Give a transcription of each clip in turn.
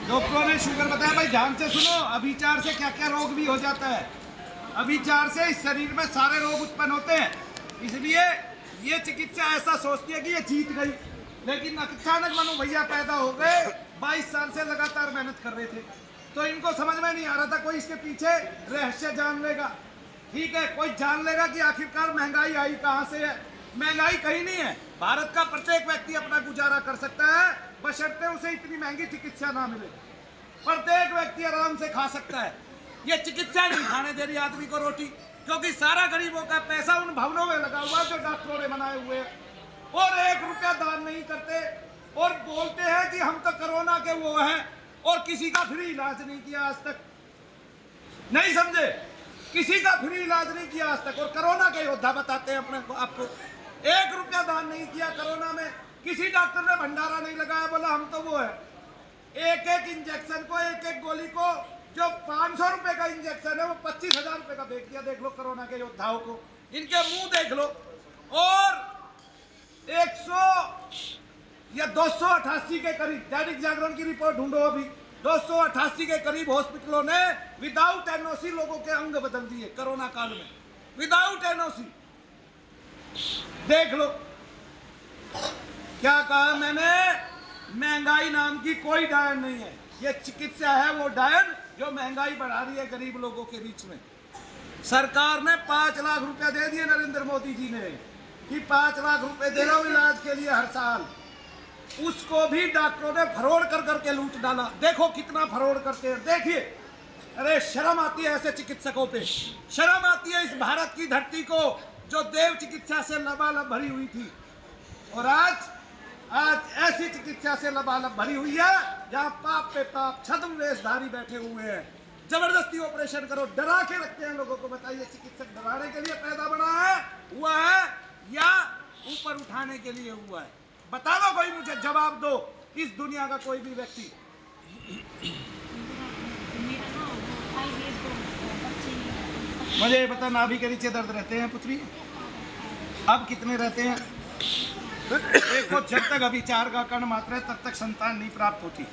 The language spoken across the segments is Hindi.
डॉक्टरों ने शुगर बताया। भाई ध्यान से सुनो, अभिचार से क्या क्या रोग भी हो जाता है। अभिचार से इस शरीर में सारे रोग उत्पन्न होते हैं। इसलिए ये चिकित्सा ऐसा सोचती है कि ये जीत गई, लेकिन अचानक मनु भैया पैदा हो गए। 22 साल से लगातार मेहनत कर रहे थे, तो इनको समझ में नहीं आ रहा था कोई इसके पीछे रहस्य जान लेगा। ठीक है, कोई जान लेगा कि आखिरकार महंगाई आई कहाँ से है। महंगाई कहीं नहीं है, भारत का प्रत्येक व्यक्ति अपना गुजारा कर सकता है, बशर्ते उसे इतनी महंगी चिकित्सा ना मिले। प्रत्येक व्यक्ति आराम से खा सकता है। ये चिकित्सा नहीं खाने दे रही आदमी को रोटी, क्योंकि सारा गरीबों का पैसा उन भवनों में लगा हुआ जो डॉक्टरों ने बनाए हुए हैं, और 1 रुपया दान नहीं करते। और बोलते हैं कि हम तो कोरोना के वो हैं, और किसी का फ्री इलाज नहीं किया आज तक। नहीं समझे, किसी का फ्री इलाज नहीं किया आज तक, और कोरोना के योद्धा बताते हैं अपने को आपको। 1 रुपया दान नहीं किया कोरोना में, किसी डॉक्टर ने भंडारा नहीं लगाया, बोला हम तो वो है। एक एक इंजेक्शन को, एक एक गोली को, जो 500 रुपए का इंजेक्शन है वो 25,000 रुपए का बेच दिया। देख लो कोरोना के योद्धाओं को, इनके मुंह देख लो। और 100 या 288 के करीब, दैनिक जागरण की रिपोर्ट ढूंढो अभी, 288 के करीब हॉस्पिटलों ने विदाउट एनओसी लोगों के अंग बदल दिए कोरोना काल में, विदाउट एनओसी। देख लो क्या कहा मैंने, महंगाई नाम की कोई डायन नहीं है। ये चिकित्सा है वो डायन जो महंगाई बढ़ा रही है गरीब लोगों के बीच में। सरकार ने 5 लाख रुपया दे दिए नरेंद्र मोदी जी ने, कि 5 लाख रुपए दे रहा हूं इलाज के लिए हर साल। उसको भी डॉक्टरों ने फरोड़ कर करके लूट डाला। देखो कितना फरोड़ करते हैं, देखिए। अरे शर्म आती है ऐसे चिकित्सकों पे, शर्म आती है इस भारत की धरती को जो देव चिकित्सा से लबालब भरी हुई थी, और आज ऐसी चिकित्सा से लबालब भरी हुई है जहां पाप पे पाप छद्म वेशधारी बैठे हुए हैं। जबरदस्ती ऑपरेशन करो, डरा के रखते हैं लोगों को। बताइए, चिकित्सक डराने के लिए पैदा बना है, हुआ है, या ऊपर उठाने के लिए हुआ है? बता दो, कोई मुझे जवाब दो, इस दुनिया का कोई भी व्यक्ति। मुझे बता, नाभि के नीचे दर्द रहते हैं पुत्री? अब कितने रहते हैं? देखो, जब तक अभिचार का कण मात्र है तब तक संतान नहीं प्राप्त होती।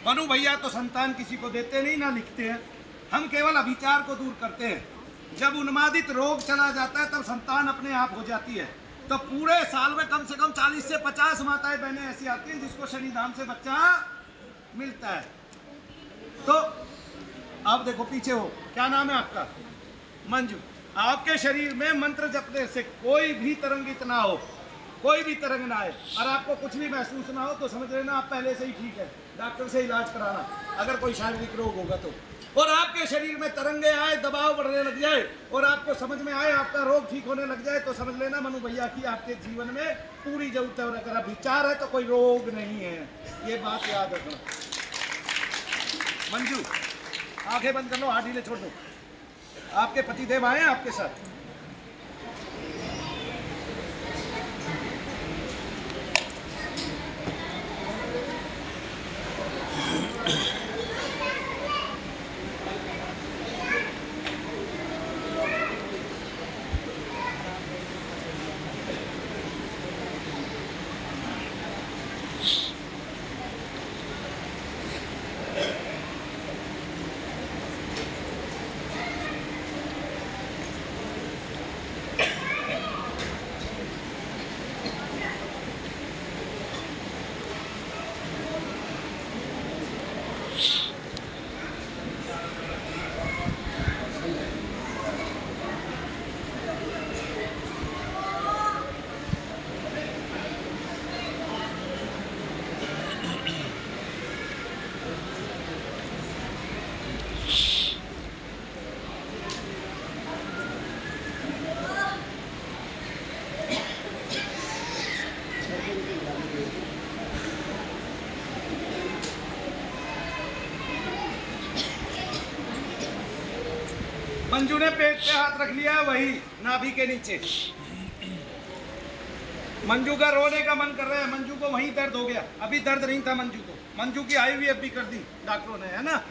मनु भैया तो संतान किसी को देते नहीं, ना लिखते हैं। हम केवल अभिचार को दूर करते हैं। जब उन्मादित रोग चला जाता है तब संतान अपने आप हो जाती है। तो पूरे साल में कम से कम 40 से 50 माताएं बहनें ऐसी आती हैं जिसको शनिधाम से बच्चा मिलता है। तो आप देखो पीछे हो, क्या नाम है आपका? मंजू। आपके शरीर में मंत्र जपने से कोई भी तरंगित ना हो, कोई भी तरंग ना आए, और आपको कुछ भी महसूस ना हो, तो समझ लेना आप पहले से ही ठीक है। डॉक्टर से इलाज कराना अगर कोई शारीरिक रोग होगा तो। और आपके शरीर में तरंगे आए, दबाव बढ़ने लग जाए, और आपको समझ में आए आपका रोग ठीक होने लग जाए, तो समझ लेना मनु भैया की आपके जीवन में पूरी जरूरत है। और अगर अभिचार है तो कोई रोग नहीं है, ये बात याद रखना। मंजू, आंखें बंद कर लो, हाथ ढीले छोड़ दो। आपके पतिदेव आए हैं आपके साथ? मंजू ने पेट पे हाथ रख लिया, वही नाभि के नीचे। मंजू का रोने का मन कर रहा है, मंजू को वहीं दर्द हो गया। अभी दर्द नहीं था मंजू को। मंजू की IVF भी कर दी डॉक्टरों ने, है ना?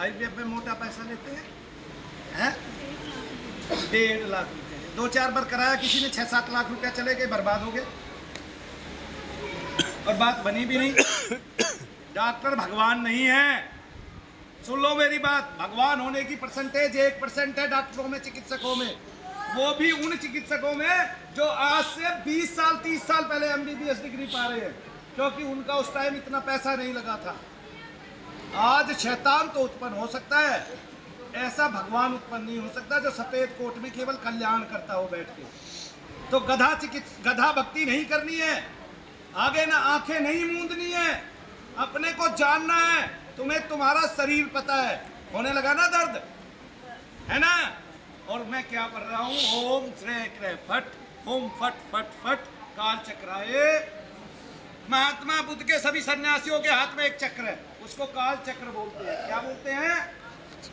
IVF में मोटा पैसा लेते हैं, 1.5 लाख रुपये। 2-4 बार कराया किसी ने, 6-7 लाख रुपया चले गए, बर्बाद हो गए, और बात बनी भी नहीं। डॉक्टर भगवान नहीं है। सुन लो मेरी बात, भगवान होने की परसेंटेज 1% है डॉक्टरों में, चिकित्सकों में, वो भी उन चिकित्सकों में जो आज से 20 साल 30 साल पहले MBBS डिग्री पा रहे हैं, क्योंकि उनका उस टाइम इतना पैसा नहीं लगा था। आज शैतान तो उत्पन्न हो सकता है, ऐसा भगवान उत्पन्न नहीं हो सकता जो सफेद कोट में केवल कल्याण करता हो बैठ के। तो गधा भक्ति नहीं करनी है, आगे ना आंखें नहीं मूंदनी है, अपने को जानना है। तुम्हें तुम्हारा शरीर पता है, होने लगा ना दर्द, है ना? और मैं क्या कर रहा हूं, ओम श्रे क्रे फट, ओम फट फट फट, काल चक्राए। महात्मा बुद्ध के सभी सन्यासियों के हाथ में एक चक्र है, उसको काल चक्र बोलते हैं। क्या बोलते हैं?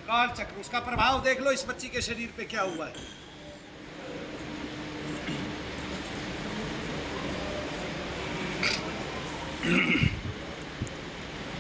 काल चक्र। उसका प्रभाव देख लो इस बच्ची के शरीर पे क्या हुआ है।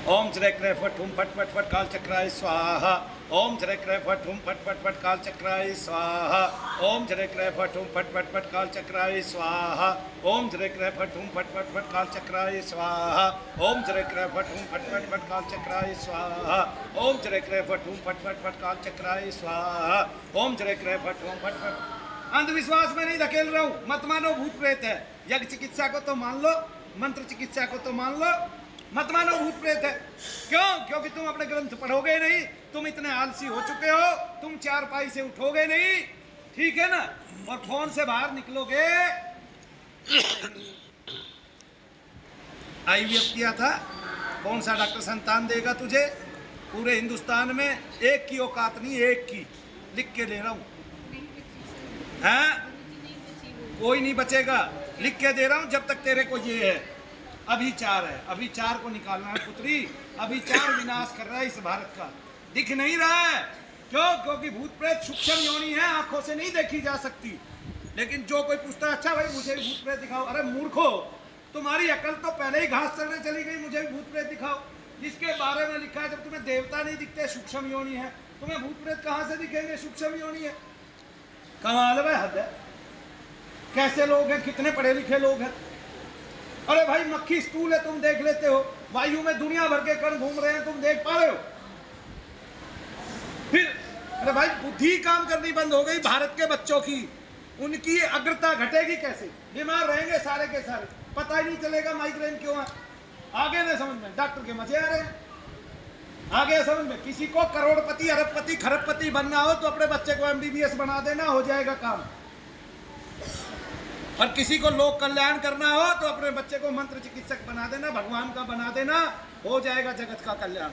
ओम श्री क्रे फट हुम फट फट फट काल चक्राय स्वाहा। ओम श्री क्रे फट हुम फट फट फट काल चक्राय स्वाहा। ओम श्री क्रे फट हुम फट फट फट काल चक्राय स्वाहा। ओम श्री क्रे फट हुम फट फट फट काल चक्राय स्वाहा। ओम श्री क्रे फट हुम फट फट फट काल चक्राय स्वाहा। ओम श्री क्रे फट हुम फट फट फट काल चक्राय स्वाहा। ओम श्री क्रे फट हुम फट फट। अंधविश्वास में नहीं धकेल रहा हूं, मत मानो भूत प्रेत है। यज्ञ चिकित्सा को तो मान लो, मंत्र चिकित्सा को तो मान लो, मत मानो भूत प्रेत है। क्यों? क्योंकि तुम अपने ग्रंथ पढ़ोगे नहीं, तुम इतने आलसी हो चुके हो, तुम चारपाई से उठोगे नहीं, ठीक है ना? और फोन से बाहर निकलोगे। IVF किया था, कौन सा डॉक्टर संतान देगा तुझे? पूरे हिंदुस्तान में एक की औकात नहीं, एक की, लिख के दे रहा हूं। हाँ, कोई नहीं बचेगा, लिख के दे रहा हूं। जब तक तेरे को ये है, अभिचार है, अभिचार को निकालना है पुत्री। अभिचार विनाश कर रहा है इस भारत का, दिख नहीं रहा है। क्यों? क्योंकि भूत प्रेत सूक्ष्म योनि है, आंखों से नहीं देखी जा सकती। लेकिन जो कोई पूछता है, अच्छा भाई मुझे भी भूत प्रेत दिखाओ, अरे मूर्खो, तुम्हारी अकल तो पहले ही घास चलने चली गई, मुझे भी भूत प्रेत दिखाओ। जिसके बारे में लिखा है, जब तुम्हें देवता नहीं दिखते, सूक्ष्म योनि है, तुम्हें भूत प्रेत कहां से दिखेंगे? सूक्ष्म योनि है। कमाल है, हद है। कैसे लोग हैं, कितने पढ़े लिखे लोग हैं। अरे भाई मक्खी स्टूल है, तुम देख लेते हो, वायु में दुनिया भर के कण घूम रहे हैं, तुम देख पा रहे हो? फिर अरे भाई बुद्धि काम करनी बंद हो गई भारत के बच्चों की, उनकी अग्रता घटेगी कैसे? बीमार रहेंगे सारे के सारे, पता ही नहीं चलेगा माइग्रेन क्यों है। आगे नहीं समझ में, डॉक्टर के मजे आ रहे हैं। आगे समझ में, किसी को करोड़पति अरबपति खरबपति बनना हो तो अपने बच्चे को MBBS बना देना, हो जाएगा काम। और किसी को लोक कल्याण करना हो तो अपने बच्चे को मंत्र चिकित्सक बना देना, भगवान का बना देना, हो जाएगा जगत का कल्याण।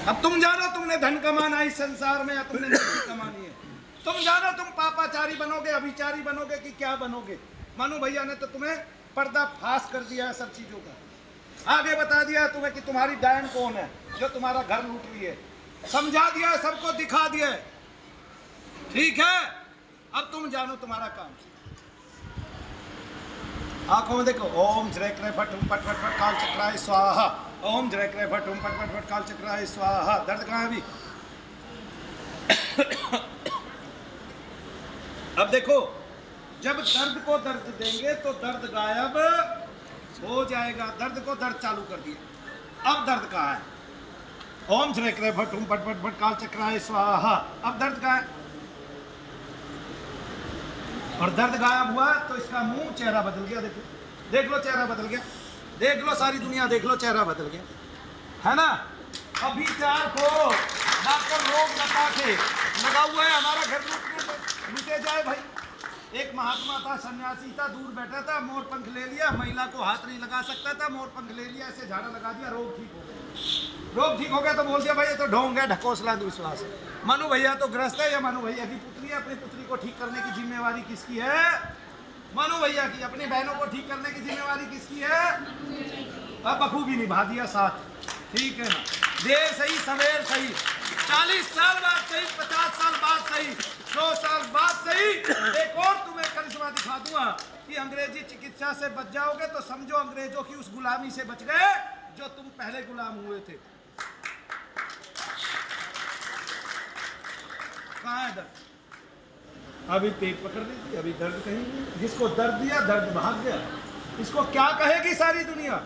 अब तुम जानो तुमने धन कमाना इस संसार में या तुमने नहीं कमानी है। तुम जानो तुम पापाचारी बनोगे, अभिचारी बनोगे कि क्या बनोगे। मनु भैया ने तो तुम्हें पर्दा फाश कर दिया है सब चीजों का। आगे बता दिया तुम्हें कि तुम्हारी डायन कौन है जो तुम्हारा घर लूट रही है, समझा दिया है, सबको दिखा दिया है, ठीक है? अब तुम जानो तुम्हारा काम। आंखों में देखो, ओम श्री क्रे फट हुम फट फट फट काल चक्राय स्वाहा। ओम श्री क्रे फट हुम फट फट फट काल चक्राय स्वाहा। दर्द कहाँ है अभी? अब देखो, जब दर्द को दर्द देंगे तो दर्द गायब हो जाएगा। दर्द को दर्द चालू कर दिया, अब दर्द कहाँ है? ओम श्री क्रे फट हुम फट फट फट काल चक्राय स्वाहा। अब दर्द कहाँ है? और दर्द गायब हुआ तो इसका मुंह, चेहरा बदल गया। देखो, देख लो चेहरा बदल गया, देख लो सारी दुनिया देख लो, चेहरा बदल गया, है ना? अभिचार को डॉक्टर रोग बता के लगा हुआ है हमारा घर लूटे जाए। भाई एक महात्मा था, सन्यासी था, दूर बैठा था, मोर पंख ले लिया, महिला को हाथ नहीं लगा सकता था, मोर पंख ले लिया, ऐसे झाड़ा लगा दिया, रोग ठीक हो गया। रोग ठीक हो गया तो बोल दिया भाई ये तो ढोंग है, ढकोसला अंधविश्वास है। मनु भैया तो ग्रस्त है, या मनु भैया की पुत्री है, अपनी पुत्री को ठीक करने की जिम्मेवारी किसकी है? मनु भैया की। अपनी बहनों को ठीक करने की जिम्मेवारी किसकी है? अब बखूबी निभा दिया साथ, ठीक है ना? देर सही सवेर सही, 40 साल बाद सही, 50 साल बाद सही, 100 साल बाद सही, एक और तुम्हें करिश्मा दिखा दूंगा कि अंग्रेजी चिकित्सा से बच जाओगे तो समझो अंग्रेजों की उस गुलामी से बच गए जो तुम पहले गुलाम हुए थे। कहाँ है दर्द? अभी पेट पकड़ लीजिए, अभी दर्द कहीं नहीं। जिसको दर्द दिया दर्द भाग गया। इसको क्या कहेगी सारी दुनिया?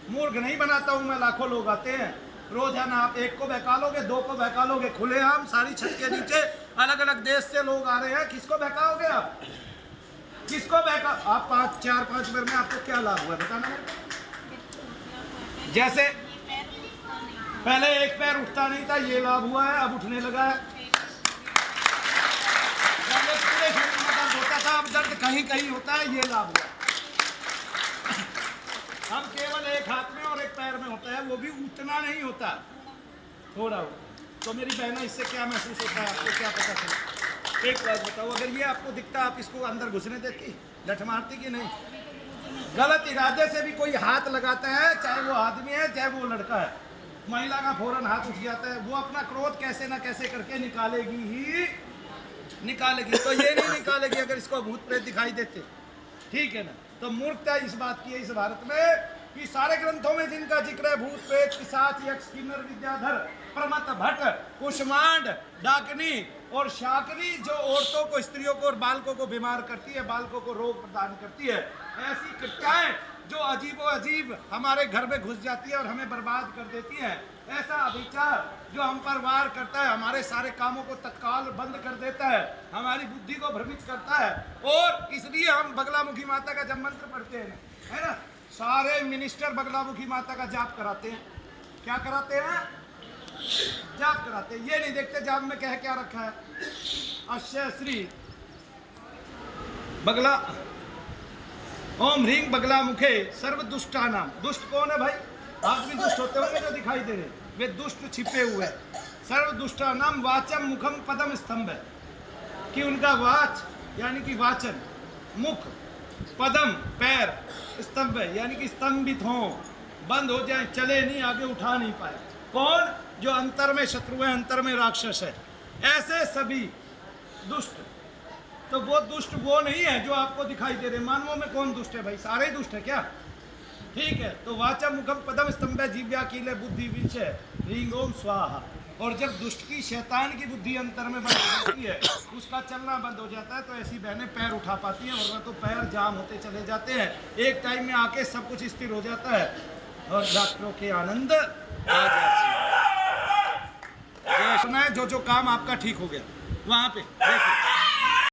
मूर्ख नहीं बनाता हूं मैं, लाखों लोग आते हैं रोजाना। आप एक को बहकालोगे, दो को बहकालोगे, खुलेआम सारी छत के नीचे अलग अलग देश से लोग आ रहे हैं, किसको बहकाओगे आप? किसको बहका? आप 4-5 बार में आपको क्या लाभ हुआ बताना मेरे को? जैसे पहले एक पैर उठता नहीं था, ये लाभ हुआ है, अब उठने लगा है। पहले पूरे शरीर में दर्द होता था, अब दर्द कहीं कहीं होता है, ये लाभ हुआ। अब केवल एक हाथ में और एक पैर में होता है, वो भी उतना नहीं होता, थोड़ा हो। तो मेरी बहना, इससे क्या महसूस होता है आपको, क्या पता चला? एक बात बताओ, अगर ये आपको दिखता, आप इसको अंदर घुसने देती, लठ मारती कि नहीं? गलत इरादे से भी कोई हाथ लगाता है, चाहे वो आदमी है चाहे वो लड़का है, महिला का फौरन हाथ उठ जाता है, वो अपना क्रोध कैसे ना कैसे करके निकालेगी ही निकालेगी। तो ये नहीं निकालेगी अगर इसको भूत प्रेत दिखाई देते, ठीक है ना? तो मूर्खता इस बात की है इस भारत में कि सारे ग्रंथों में जिनका जिक्र है, भूत प्रेत, पिशाच, यक्ष, किन्नर, विद्याधर, प्रमथ, भट्ट, कुष्मांड, डाकिनी और शाकिनी, जो औरतों को, स्त्रियों को और बालकों को बीमार करती है, बालकों को रोग प्रदान करती है, ऐसी कृत्याएं जो अजीब व अजीब हमारे घर में घुस जाती है और हमें बर्बाद कर देती है, ऐसा अभिचार जो हम पर वार करता है, हमारे सारे कामों को तत्काल बंद कर देता है, हमारी बुद्धि को भ्रमित करता है। और इसलिए हम बगलामुखी माता का जब मंत्र पढ़ते हैं, है ना, सारे मिनिस्टर बगलामुखी माता का जाप कराते हैं। क्या कराते हैं? जाप कराते हैं। ये नहीं देखते जाप में क्या रखा है। अश्य श्री बगला ओम ह्रीं बगला मुखे सर्व दुष्टा नाम। दुष्ट कौन है भाई? आदमी दुष्ट होते होंगे जो दिखाई दे रहे, वे दुष्ट छिपे हुए। सर्व दुष्टा नाम वाचम मुखम पदम स्तंभ है कि उनका वाच यानी कि वाचन, मुख, पदम पैर, स्तंभ है यानी कि स्तंभित हो, बंद हो जाए, चले नहीं, आगे उठा नहीं पाए। कौन? जो अंतर में शत्रु है, अंतर में राक्षस है, ऐसे सभी दुष्ट। तो वो दुष्ट वो नहीं है जो आपको दिखाई दे रहे। मानवों में कौन दुष्ट है भाई? सारे दुष्ट है क्या? ठीक है। तो वाचा मुखम पदम स्तंभ जीव्या कीले बुद्धि विषय ह्रीं ओम स्वाहा। और जब दुष्ट की, शैतान की बुद्धि अंतर में बंद हो जाती है, उसका चलना बंद हो जाता है, तो ऐसी बहनें पैर उठा पाती हैं, वरना तो पैर जाम होते चले जाते हैं। एक टाइम में आके सब कुछ स्थिर हो जाता है और डॉक्टरों के आनंद आ जाते हैं। सुना है जो काम आपका ठीक हो गया वहां पे देखो